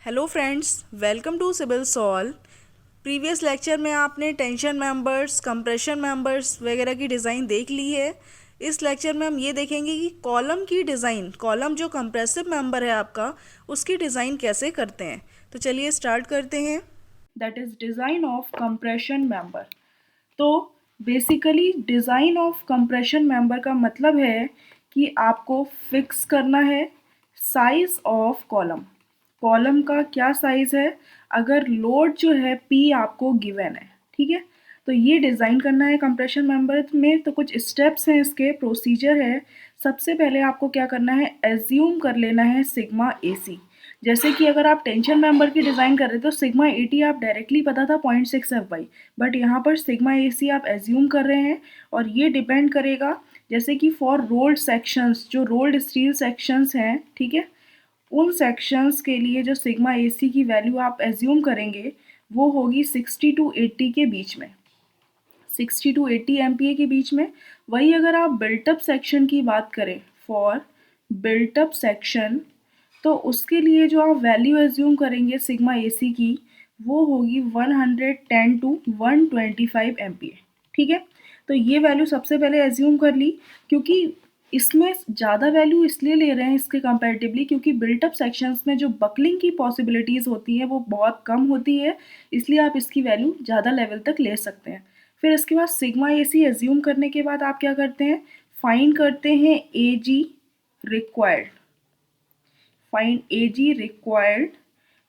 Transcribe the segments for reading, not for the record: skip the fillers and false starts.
Hello friends, welcome to civil solve. Previous lecture में आपने tension members, compression members वगैरह की डिज़ाइन देख ली है। इस लेक्चर में हम ये देखेंगे कि कॉलम की डिज़ाइन, कॉलम जो कंप्रेसिव मेंबर है आपका, उसकी डिज़ाइन कैसे करते हैं। तो चलिए स्टार्ट करते हैं। That is design of compression member. तो basically design of compression member का मतलब है कि आपको फिक्स करना है साइज ऑफ कॉलम। कॉलम का क्या साइज है, अगर लोड जो है पी आपको गिवन है, ठीक है। तो ये डिज़ाइन करना है कंप्रेशन मेंबर में। तो कुछ स्टेप्स हैं, इसके प्रोसीजर है। सबसे पहले आपको क्या करना है, एज्यूम कर लेना है सिग्मा ए सी। जैसे कि अगर आप टेंशन मेंबर की डिज़ाइन कर रहे थे तो सिग्मा ए टी आप डायरेक्टली पता था 0.6 एफ वाई, बट यहाँ पर सिग्मा ए सी आप एज्यूम कर रहे हैं। और ये डिपेंड करेगा, जैसे कि फॉर रोल्ड सेक्शंस, जो रोल्ड स्टील सेक्शंस हैं, ठीक है, उन सेक्शंस के लिए जो सिग्मा ए सी की वैल्यू आप एज्यूम करेंगे वो होगी 60 टू 80 के बीच में, 60 टू 80 एमपीए के बीच में। वही अगर आप बिल्टअप सेक्शन की बात करें, फॉर बिल्टअप सेक्शन, तो उसके लिए जो आप वैल्यू एज्यूम करेंगे सिग्मा ए सी की, वो होगी 110 टू 125 एमपीए, ठीक है। तो ये वैल्यू सबसे पहले एज्यूम कर ली, क्योंकि इसमें ज़्यादा वैल्यू इसलिए ले रहे हैं इसके कंपैरेटिवली क्योंकि बिल्टअप सेक्शंस में जो बकलिंग की पॉसिबिलिटीज़ होती हैं वो बहुत कम होती है, इसलिए आप इसकी वैल्यू ज़्यादा लेवल तक ले सकते हैं। फिर इसके बाद सिग्मा ए सी एज्यूम करने के बाद आप क्या करते हैं, फाइंड करते हैं A G required. Find A G required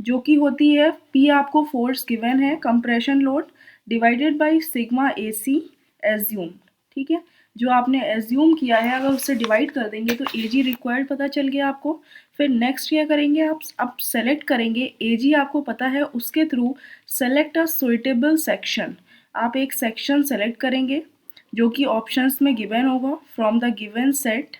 जो कि होती है पी आपको फोर्स गिवन है compression load divided by sigma A C assume, ठीक है। जो आपने एज्यूम किया है अगर उससे डिवाइड कर देंगे तो ए जी रिक्वायर्ड पता चल गया आपको। फिर नेक्स्ट क्या करेंगे, आप सेलेक्ट करेंगे ए जी आपको पता है, उसके through select a suitable section. आप एक सेक्शन सेलेक्ट करेंगे जो कि ऑप्शंस में गिवन होगा फ्रॉम द गिवन सेट,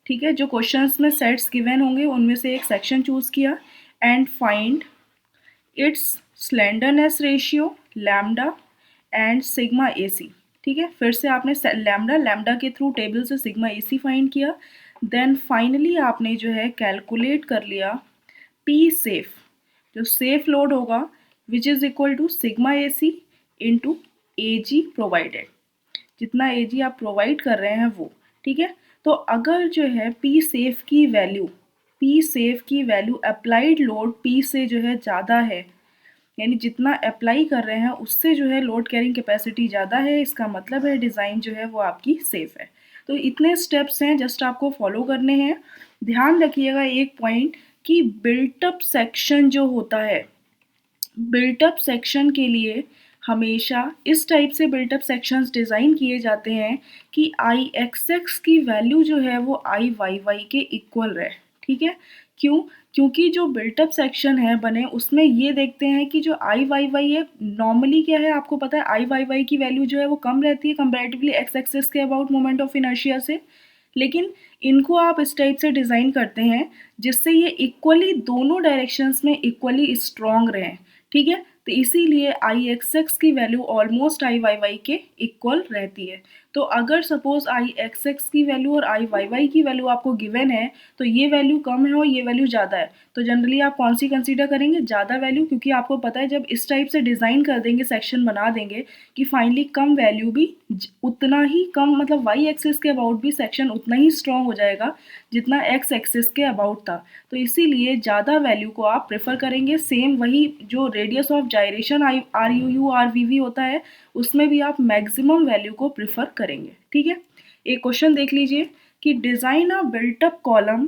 ठीक है। जो क्वेश्चंस में सेट्स गिवन होंगे उनमें से एक सेक्शन चूज किया and find its slenderness ratio lambda and sigma A C, ठीक है। फिर से आपने लैम्डा के थ्रू टेबल से सिग्मा ए सी फाइंड किया। देन फाइनली आपने जो है कैलकुलेट कर लिया पी सेफ, जो सेफ लोड होगा which is equal to sigma A C into A G provided, जितना ए जी आप प्रोवाइड कर रहे हैं वो, ठीक है। तो अगर जो है पी सेफ की वैल्यू अप्लाइड लोड पी से जो है ज़्यादा है, यानी जितना अप्लाई कर रहे हैं उससे जो है लोड कैरिंग कैपेसिटी ज़्यादा है, इसका मतलब है डिज़ाइन जो है वो आपकी सेफ है। तो इतने स्टेप्स हैं, जस्ट आपको फॉलो करने हैं। ध्यान रखिएगा एक पॉइंट कि बिल्टअप सेक्शन जो होता है, बिल्टअप सेक्शन के लिए हमेशा इस टाइप से बिल्टअप सेक्शंस डिज़ाइन किए जाते हैं कि आई एक्स एक्स की वैल्यू जो है वो आई वाई वाई के इक्वल रहे, ठीक है। क्यों, क्योंकि जो बिल्टअप सेक्शन है बने उसमें ये देखते हैं कि जो आई वाई वाई है, नॉर्मली क्या है आपको पता है, आई वाई वाई की वैल्यू जो है वो कम रहती है कंपैरेटिवली एक्स एक्सिस के अबाउट मोमेंट ऑफ इनर्शिया से। लेकिन इनको आप इस टाइप से डिज़ाइन करते हैं जिससे ये इक्वली दोनों डायरेक्शंस में इक्वली स्ट्रॉन्ग रहें, ठीक है। तो इसीलिए आई एक्स एक्स की value almost I Y Y के इक्वल रहती है। तो अगर सपोज आई एक्स एक्स की वैल्यू और आई वाई वाई की वैल्यू आपको गिवन है, तो ये वैल्यू कम है और ये वैल्यू ज़्यादा है, तो जनरली आप कौन सी कंसीडर करेंगे, ज़्यादा वैल्यू, क्योंकि आपको पता है जब इस टाइप से डिज़ाइन कर देंगे, सेक्शन बना देंगे कि फाइनली कम वैल्यू भी उतना ही कम, मतलब वाई एक्सिस के अबाउट भी सेक्शन उतना ही स्ट्रॉन्ग हो जाएगा जितना एक्स एक्सिस के अबाउट था। तो इसीलिए ज़्यादा वैल्यू को आप प्रेफर करेंगे। सेम वही जो radius of gyration R U U R V V होता है, उसमें भी आप मैक्सिमम वैल्यू को प्रेफर करेंगे, ठीक है। एक क्वेश्चन देख लीजिए कि design a built up column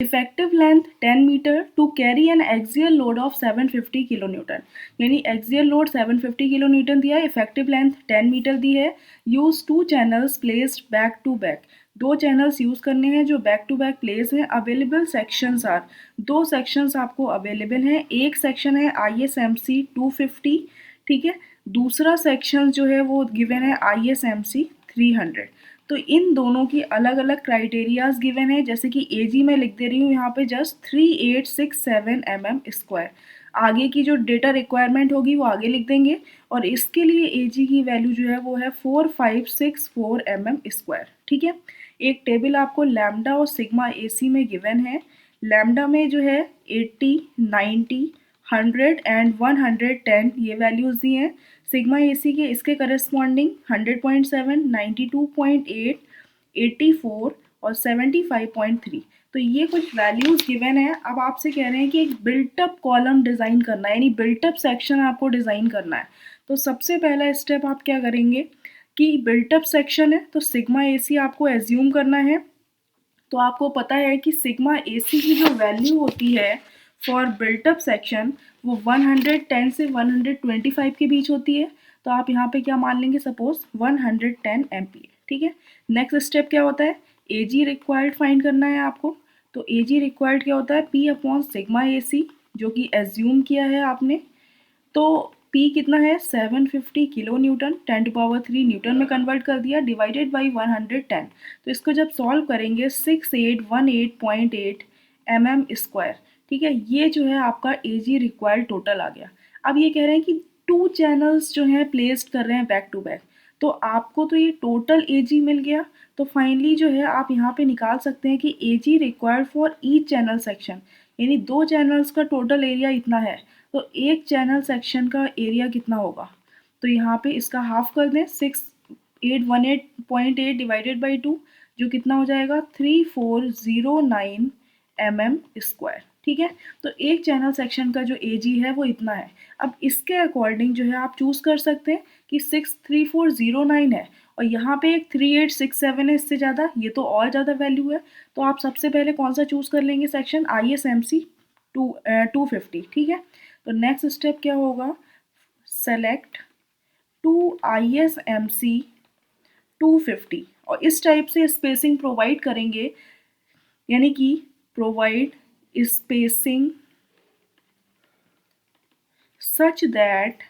effective length 10 metre to carry an axial load of 750 kilo newton, यानी एक्सियल लोड 750 किलो न्यूटन दिया है, इफेक्टिव लेंथ 10 मीटर दी है। Use 2 channels placed back to back, 2 channels use करने हैं जो बैक टू बैक प्लेस हैं। Available sections are, 2 sections आपको अवेलेबल हैं। एक सेक्शन है आई एस एम सी 250, ठीक है। दूसरा सेक्शन जो है वो गिवन है आई एस एम सी 300। तो इन दोनों की अलग अलग क्राइटेरियाज गिवन है, जैसे कि ए जी मैं लिख दे रही हूँ यहाँ पे जस्ट 3867 mm²। आगे की जो डेटा रिक्वायरमेंट होगी वो आगे लिख देंगे, और इसके लिए ए जी की वैल्यू जो है वो है 4564 mm², ठीक है। एक टेबल आपको लैम्डा और सिग्मा ए सी में गिवन है, लैम्डा में जो है 80, 90, 100 एंड 110 ये वैल्यूज़ दी हैं। सिग्मा AC के इसके करस्पॉन्डिंग 100.7, 92.8, 84 और 75.3। तो ये कुछ वैल्यूज़ गिवन है। अब आपसे कह रहे हैं कि एक बिल्टअप कॉलम डिज़ाइन करना है, यानी बिल्टअप सेक्शन आपको डिज़ाइन करना है। तो सबसे पहला स्टेप आप क्या करेंगे कि बिल्टअप सेक्शन है तो सिग्मा AC आपको एज्यूम करना है। तो आपको पता है कि सिग्मा AC की जो वैल्यू होती है फॉर बिल्टअप सेक्शन वो 110 से 125 के बीच होती है। तो आप यहाँ पे क्या मान लेंगे, सपोज 110 MPa। ठीक है, नेक्स्ट स्टेप क्या होता है, AG रिक्वायर्ड फाइंड करना है आपको। तो AG रिक्वायर्ड क्या होता है, P अपॉन सिग्मा AC, जो कि एज्यूम किया है आपने। तो P कितना है, 750 किलो न्यूटन, 10⁻³ न्यूटन में कन्वर्ट कर दिया, डिवाइडेड बाई 110। तो इसको जब सॉल्व करेंगे 6818.8 mm²। ठीक है, ये जो है आपका AG रिक्वायर्ड टोटल आ गया। अब ये कह रहे हैं कि 2 चैनल्स जो हैं प्लेस्ड कर रहे हैं बैक टू बैक, तो आपको तो ये टोटल AG मिल गया। तो फाइनली जो है आप यहाँ पे निकाल सकते हैं कि AG required for each channel section, यानी 2 चैनल्स का टोटल एरिया इतना है। तो एक चैनल सेक्शन का एरिया कितना होगा, तो यहाँ पे इसका हाफ कर दें, 6818.8 डिवाइडेड बाई 2, जो कितना हो जाएगा 3409 mm²। ठीक है, तो एक चैनल सेक्शन का जो AG है वो इतना है। अब इसके अकॉर्डिंग जो है आप चूज़ कर सकते हैं कि 63409 है और यहाँ पे एक 3867 है, इससे ज़्यादा ये तो और ज़्यादा वैल्यू है। तो आप सबसे पहले कौन सा चूज़ कर लेंगे सेक्शन, ISMC 250। ठीक है, तो नेक्स्ट स्टेप क्या होगा, सेलेक्ट 2 ISMC 250 और इस टाइप से स्पेसिंग प्रोवाइड करेंगे, यानी कि प्रोवाइड स्पेसिंग सच दैट,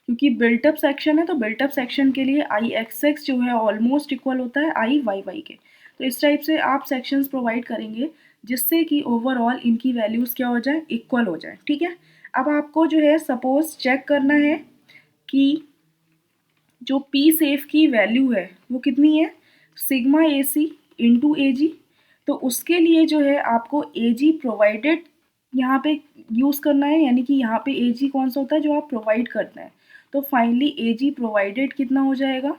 क्योंकि बिल्टअप सेक्शन है तो बिल्टअप सेक्शन के लिए IXX जो है ऑलमोस्ट इक्वल होता है IYY के। तो इस टाइप से आप सेक्शंस प्रोवाइड करेंगे जिससे कि ओवरऑल इनकी वैल्यूज़ क्या हो जाए, इक्वल हो जाए। ठीक है, अब आपको जो है सपोज चेक करना है कि जो P सेफ की वैल्यू है वो कितनी है, सिग्मा AC इंटू AG। तो उसके लिए जो है आपको AG प्रोवाइडेड यहाँ पे यूज़ करना है, यानी कि यहाँ पे AG कौन सा होता है जो आप प्रोवाइड करते हैं। तो फाइनली AG प्रोवाइडेड कितना हो जाएगा,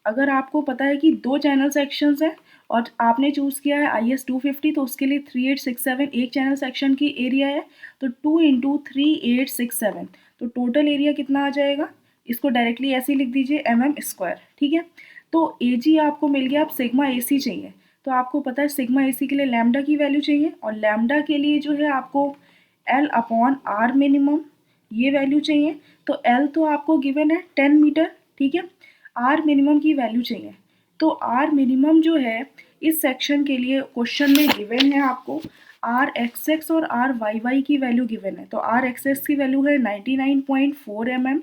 अगर आपको पता है कि 2 चैनल सेक्शंस हैं और आपने चूज़ किया है IS 250, तो उसके लिए 3867 एक चैनल सेक्शन की एरिया है। तो 2 इंटू 3867, तो टोटल एरिया कितना आ जाएगा, इसको डायरेक्टली ऐसे ही लिख दीजिए mm²। ठीक है, तो AG आपको मिल गया। अब सिग्मा AC चाहिए, तो आपको पता है सिग्मा AC के लिए लैम्डा की वैल्यू चाहिए और लैम्डा के लिए जो है आपको L अपॉन R मिनिमम ये वैल्यू चाहिए। तो L तो आपको गिवन है 10 मीटर। ठीक है, R मिनिमम की वैल्यू चाहिए। तो R मिनिमम जो है इस सेक्शन के लिए क्वेश्चन में गिवन है आपको, RXX और RYY की वैल्यू गिवन है। तो RXX की वैल्यू है 99.4 mm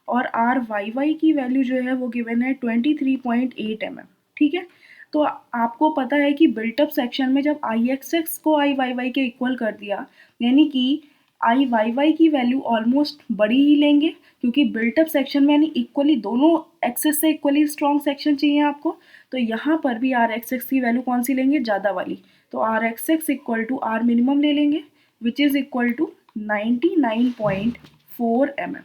और RYY की वैल्यू जो है वो गिवन है 23.8 mm। ठीक है, तो आपको पता है कि बिल्टअप सेक्शन में जब IXX को IYY के इक्वल कर दिया, यानी कि IYY की वैल्यू ऑलमोस्ट बड़ी ही लेंगे, क्योंकि बिल्टअप सेक्शन में यानी इक्वली दोनों एक्सेस से इक्वली स्ट्रॉन्ग सेक्शन चाहिए आपको। तो यहाँ पर भी RXX की वैल्यू कौन सी लेंगे, ज़्यादा वाली। तो RXX equal to R minimum ले लेंगे which is equal to 99.4 mm।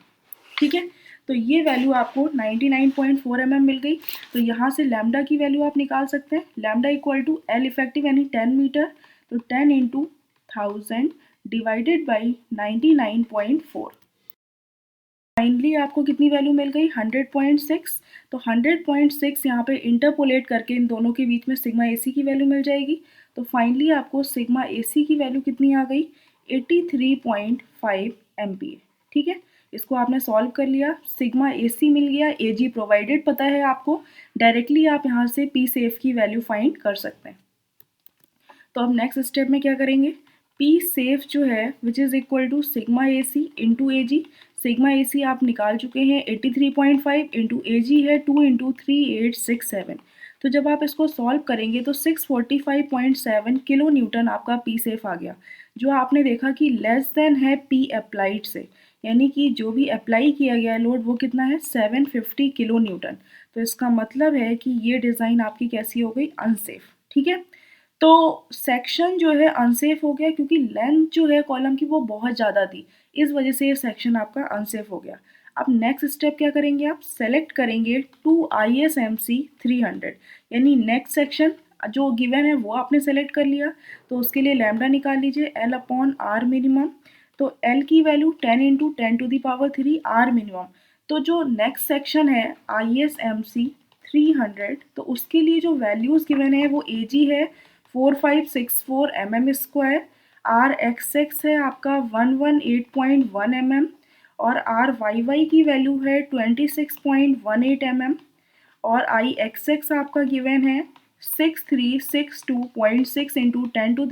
ठीक है, तो ये वैल्यू आपको 99.4 mm मिल गई। तो यहाँ से लैम्डा की वैल्यू आप निकाल सकते हैं, lambda equal to L effective यानी 10 मीटर, तो 10 इंटू 1000 डिवाइडेड बाई 99.4। फाइनली आपको कितनी वैल्यू मिल गई, 100.6। तो 100.6 यहाँ पे इंटरपोलेट करके इन दोनों के बीच में सिग्मा AC की वैल्यू मिल जाएगी। तो फाइनली आपको सिग्मा AC की वैल्यू कितनी आ गई, 83.5 MPa। ठीक है, इसको आपने सॉल्व कर लिया, सिग्मा AC मिल गया, AG प्रोवाइडेड पता है आपको, डायरेक्टली आप यहाँ से P सेफ की वैल्यू फाइंड कर सकते हैं। तो अब नेक्स्ट स्टेप में क्या करेंगे, P सेफ जो है which is equal to sigma AC into AG। Sigma AC आप निकाल चुके हैं 83.5 इंटू AG है 2 इंटू 3867। तो जब आप इसको सॉल्व करेंगे तो 645.7 किलो न्यूटन आपका P सेफ आ गया, जो आपने देखा कि लेस देन है P अप्लाइड से, यानी कि जो भी अप्लाई किया गया है लोड वो कितना है 750 किलो न्यूटन। तो इसका मतलब है कि ये डिज़ाइन आपकी कैसी हो गई, अनसेफ। ठीक है, तो सेक्शन जो है अनसेफ हो गया क्योंकि लेंथ जो है कॉलम की वो बहुत ज़्यादा थी, इस वजह से ये सेक्शन आपका अनसेफ हो गया। अब नेक्स्ट स्टेप क्या करेंगे, आप सेलेक्ट करेंगे टू ISMC 300, यानी नेक्स्ट सेक्शन जो गिवन है वो आपने सेलेक्ट कर लिया। तो उसके लिए लैम्डा निकाल लीजिए L/R मिनिमम। तो L की वैल्यू 10 × 10⁻³ R मिनिमम। तो जो नेक्स्ट सेक्शन है ISMC 300, तो उसके लिए जो वैल्यूज़ गिवन है वो AG है 4564 mm², RXX है आपका 118.1 mm, और RYY की वैल्यू है 26.18 mm, और IXX आपका गिवन है 6362.6 ×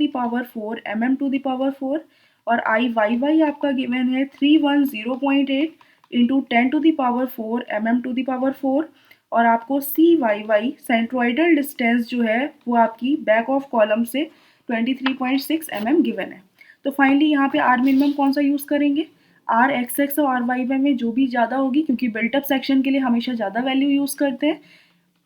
10⁴ mm⁴, और IYY आपका गिवन है 310.8 × 10⁴ mm⁴, और आपको CYY सेंट्रोइडल डिस्टेंस जो है वो आपकी बैक ऑफ कॉलम से 23.6 mm गिवन है। तो फाइनली यहाँ पे R मिनिमम कौन सा यूज़ करेंगे, RXX और RYY में जो भी ज़्यादा होगी, क्योंकि बिल्टअप सेक्शन के लिए हमेशा ज़्यादा वैल्यू यूज़ करते हैं,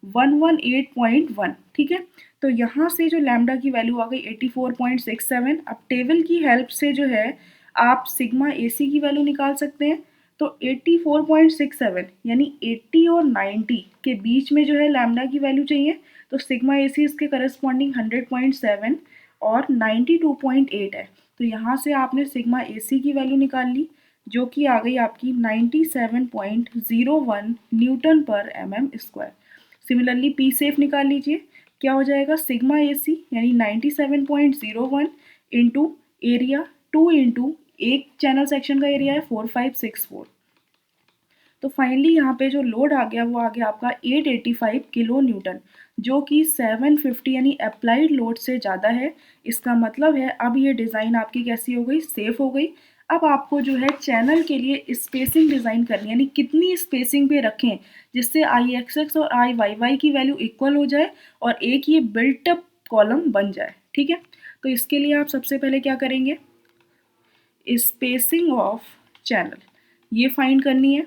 118.1, ठीक है। तो यहाँ से जो लैम्डा की वैल्यू आ गई 84.67। अब टेबल की हेल्प से जो है आप सिग्मा AC की वैल्यू निकाल सकते हैं। तो 84.67 यानी 80 और 90 के बीच में जो है लैम्डा की वैल्यू चाहिए। तो सिग्मा AC इसके करस्पॉन्डिंग 100.7 और 92.8 है। तो यहाँ से आपने सिग्मा AC की वैल्यू निकाल ली, जो कि आ गई आपकी 97.01 Nm/mm²। सिमिलरली पी सेफ निकाल लीजिए, क्या हो जाएगा, सिग्मा AC यानी 97.01 इंटू एरिया 2 इंटू एक चैनल सेक्शन का एरिया है 4564। तो फाइनली यहाँ पे जो लोड आ गया वो आ गया आपका 885 किलो न्यूटन, जो कि 750 यानी अप्लाइड लोड से ज़्यादा है। इसका मतलब है अब ये डिज़ाइन आपकी कैसी हो गई, सेफ हो गई। अब आपको जो है चैनल के लिए स्पेसिंग डिज़ाइन करनी है, यानी कितनी स्पेसिंग पे रखें जिससे IXX और IYY की वैल्यू इक्वल हो जाए और एक ये बिल्टअप कॉलम बन जाए, ठीक है। तो इसके लिए आप सबसे पहले क्या करेंगे, स्पेसिंग ऑफ चैनल ये फाइंड करनी है।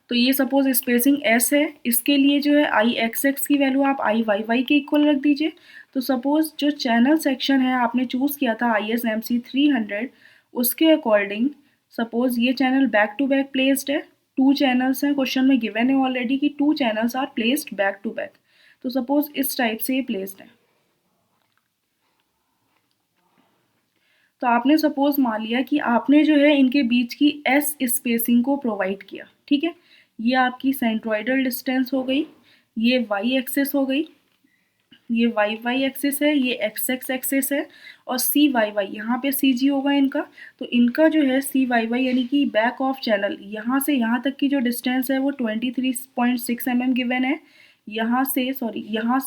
तो ये सपोज स्पेसिंग S है, इसके लिए जो है IXX की वैल्यू आप IYY के इक्वल रख दीजिए। तो सपोज जो चैनल सेक्शन है आपने चूज़ किया था ISMC 300, उसके अकॉर्डिंग सपोज ये channel back to back placed है। 2 चैनल्स हैं, क्वेश्चन में गिवन है ऑलरेडी कि 2 channels are placed back to back. तो सपोज इस टाइप से ये प्लेस्ड है। तो आपने सपोज मान लिया कि आपने जो है इनके बीच की S स्पेसिंग को प्रोवाइड किया, ठीक है। ये आपकी सेंट्रोइडल डिस्टेंस हो गई, ये Y एक्सिस हो गई, ये YY एक्सिस है, ये XX एक्सिस है, और CYY यहाँ पे CG होगा इनका। तो इनका जो है CYY यानी कि बैक ऑफ चैनल यहाँ से यहाँ तक की जो डिस्टेंस है वो 23.6 mm गिवन है। यहाँ से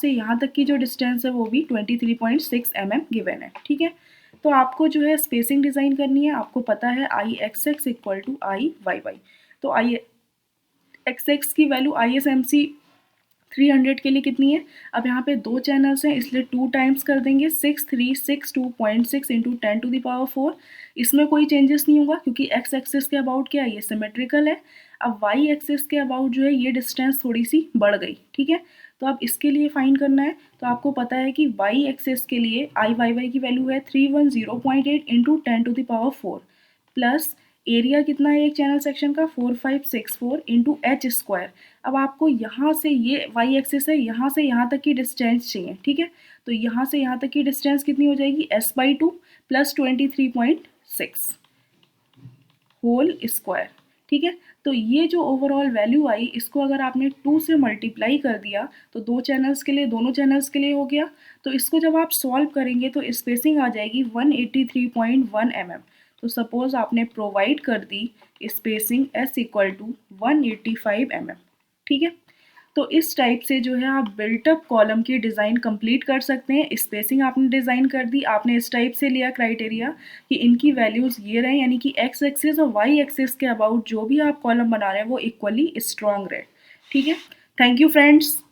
यहाँ तक की जो डिस्टेंस है वो भी 23.6 mm गिवन है, ठीक है। तो आपको जो है स्पेसिंग डिज़ाइन करनी है, आपको पता है IXX इक्वल टू IYY। तो IXX की वैल्यू ISMC 300 के लिए कितनी है, अब यहाँ पे 2 चैनल्स हैं इसलिए 2 टाइम्स कर देंगे 6362.6 × 10⁴। इसमें कोई चेंजेस नहीं होगा क्योंकि X एक्सिस के अबाउट क्या है, ये सिमेट्रिकल है। अब Y एक्सिस के अबाउट जो है ये डिस्टेंस थोड़ी सी बढ़ गई, ठीक है। तो अब इसके लिए फाइंड करना है। तो आपको पता है कि Y एक्सिस के लिए IYY की वैल्यू है 310.8 × 10⁴ प्लस एरिया कितना है एक चैनल सेक्शन का 4564 इंटू H²। अब आपको यहाँ से ये Y एक्सिस है, यहाँ से यहाँ तक की डिस्टेंस चाहिए, ठीक है। तो यहाँ से यहाँ तक की डिस्टेंस कितनी हो जाएगी, S/2 प्लस 23.6 होल स्क्वायर, ठीक है। तो ये जो ओवरऑल वैल्यू आई, इसको अगर आपने 2 से मल्टीप्लाई कर दिया तो दोनों चैनल्स के लिए हो गया। तो इसको जब आप सॉल्व करेंगे तो स्पेसिंग आ जाएगी 183.1 mm। तो सपोज आपने प्रोवाइड कर दी spacing S equal to 185 mm, ठीक है। तो इस टाइप से जो है आप बिल्टअप कॉलम की डिज़ाइन कंप्लीट कर सकते हैं। स्पेसिंग आपने डिज़ाइन कर दी, आपने इस टाइप से लिया क्राइटेरिया कि इनकी वैल्यूज़ ये रहे, यानी कि X एक्सिस और Y एक्सिस के अबाउट जो भी आप कॉलम बना रहे हैं वो इक्वली स्ट्रॉन्ग रहे, ठीक है। Thank you friends.